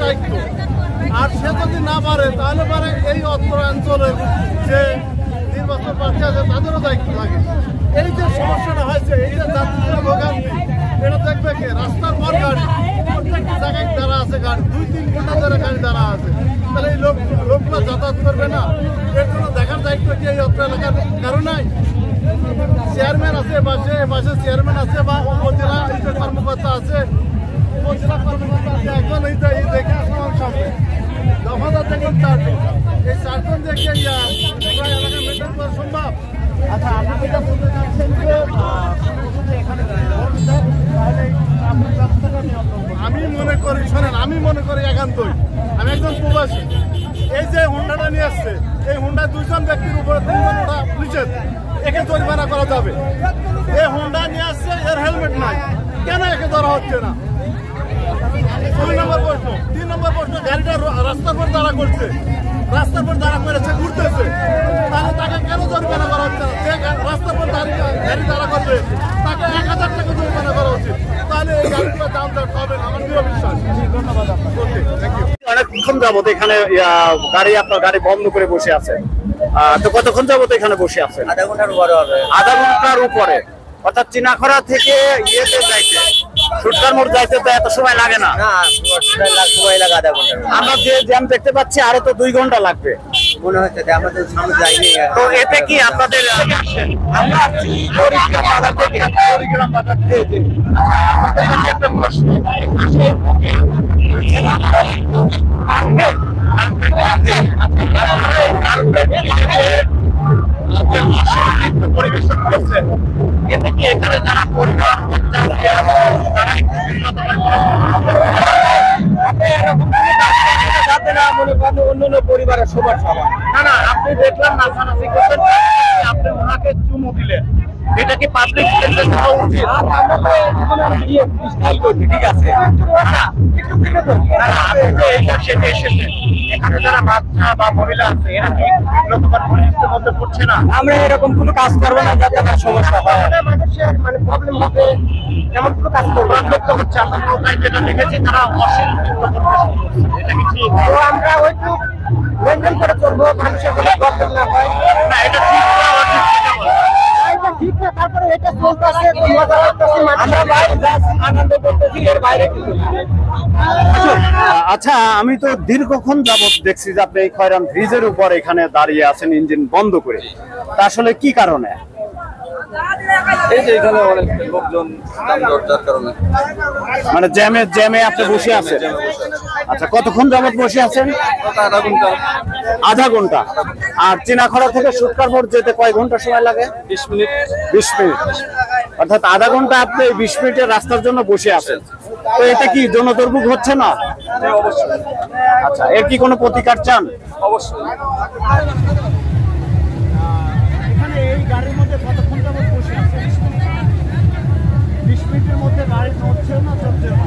দায়িত্ব। আর সে যদি না পারে তাহলে পারে এই অত্র অঞ্চলের যে নির্বাচন প্রার্থী আছে তাদেরও দায়িত্ব থাকে। এই যে সমস্যাটা হয়েছে, এই যে যাত্রীদের ভোগান্তি, এটা দেখবে কে? রাস্তার পর গাড়ি, প্রত্যেকটা জায়গায় দাঁড়া আছে গাড়ি, 2-3 ঘন্টা ধরে গাড়ি দাঁড়া আছে। তাহলে এই লোকগুলো যাতায়াত করবে না? এর জন্য দেখার দায়িত্ব কি এই অত্র এলাকার কারো নাই? চেয়ারম্যান আছে পাশে চেয়ারম্যান আছে বা উপজেলা কর্মকর্তা আছে, উপজেলা কর্মকর্তা আছে একজন, এই দেখে আসলাম আমার সামনে দফাদার দেখলাম 4 জন। এই 4 জন দেখে এলাকা মেনটেন করা সম্ভব? আচ্ছা, আপনি যেটা বলতে চাচ্ছেন যে আমি মনে করি, শোনেন, আমি মনে করি একান্তই, আমি একজন প্রবাসী, এই যে হুন্ডাটা নিয়ে আসছে, এই হুন্ডা 2 জন ব্যক্তির উপরে 3 জন ওটা পুলিশের, একে জরিমানা করা যাবে। এই হুন্ডা নিয়ে আসছে, এর হেলমেট নাই, কেন একে ধরা হচ্ছে না? 2 নম্বর প্রশ্ন। 3 নম্বর প্রশ্ন, গাড়িটা রাস্তার পর দাঁড়া করছে, রাস্তার পর দাঁড়া করেছে, ঘুরতেছে, তাহলে তাকে কেন জরিমানা করা হচ্ছে না? যে রাস্তার পর গাড়ি দাঁড়া করবে তাকে 1000 টাকা জরিমানা করা উচিত, তাহলে এই গাড়িগুলো দাম হবে না, আমার দৃঢ় বিশ্বাস। ধন্যবাদ আপনাকে। ওকে, থ্যাংক ইউ। অনেকক্ষণ যাবত এখানে আপনার গাড়ি বন্ধ করে বসে আছেন, তো কতক্ষণ যাবত এখানে বসে আছেন? আধা ঘন্টার উপরে হবে। আধা ঘন্টার উপরে, অর্থাৎ চিনাখরা থেকে ইয়েতে যাইতে, সুটকার মোড় যাইতে তো এত সময় লাগে না? না, সময় লাগে আধা ঘন্টা। আমরা যে জ্যাম দেখতে পাচ্ছি আরো তো 2 ঘন্টা লাগবে মনে হচ্ছে যে আমাদের সামনে যাইনি। তো এতে কি আপনাদের আমরা আসছি কুড়িগ্রাম বাজার থেকে, কুড়িগ্রাম বাজার থেকে। আমাদের কাছে একটা প্রশ্ন, পরিবেশন করছেন, এতে কি এখানে যারা পরিবার যাতে না মনে করেন অন্য পরিবারের সবার সবার না না, আপনি দেখলাম নাচানাচি করছেন, আপনি ওনাকে চুমু দিলেন, এটা কি পাবলিক প্লেসে যাওয়া উচিত? ঠিক আছে, এখানে যারা বাচ্চা বা মহিলা আছে এরা কি বিব্রতকর পরিস্থিতির মধ্যে পড়ছে না? আমরা এরকম কোনো কাজ করবো না যাতে আমার সমস্যা হয়, মানুষের মানে প্রবলেম হবে, এমন কোনো কাজ করবো না। হচ্ছে আমরা নৌকায় যেটা দেখেছি তারা অশ্লীল নৃত্য করতে শুরু করছে, এটা কি ঠিক? তো আমরা ওইটুকু মেনটেন করে চলবো, মানুষের কোনো প্রবলেম না হয়। না, এটা ঠিক না, অঠিক সেটা বলো। এটা ঠিক না, তারপরে এটা চলতেছে, তো মজা লাগতেছে, আমরা বাইরে যাচ্ছি, আনন্দ করতেছি, এর বাইরে কিছু না। আচ্ছা, আমি তো দীর্ঘক্ষণ যাবত দেখছি যে আপনি এই খয়রান ব্রিজের উপর এখানে দাঁড়িয়ে আছেন ইঞ্জিন বন্ধ করে, তা আসলে কি কারণে? এই যে এখানে অনেক লোকজন যার কারণে মানে জ্যামে আপনি বসে আছেন? আচ্ছা, কতক্ষণ যাবত বসে আছেন? আধা ঘন্টা। আধা ঘন্টা। আর চিনাখরা থেকে সুটকার মোড় যেতে কয় ঘন্টা সময় লাগে? 20 মিনিট। 20 মিনিট, অর্থাৎ আধা ঘন্টা আপনি 20 মিনিটের রাস্তার জন্য বসে আছেন। তো এতে কি জনদুর্ভোগ হচ্ছে না? অবশ্যই। আচ্ছা, এর কি কোনো প্রতিকার চান? অবশ্যই। এখানে এই গাড়ির মধ্যে কতক্ষণ যাবত বসে আছে? 20 মিনিটের মধ্যে গাড়ি নড়ছে না, চলছে না?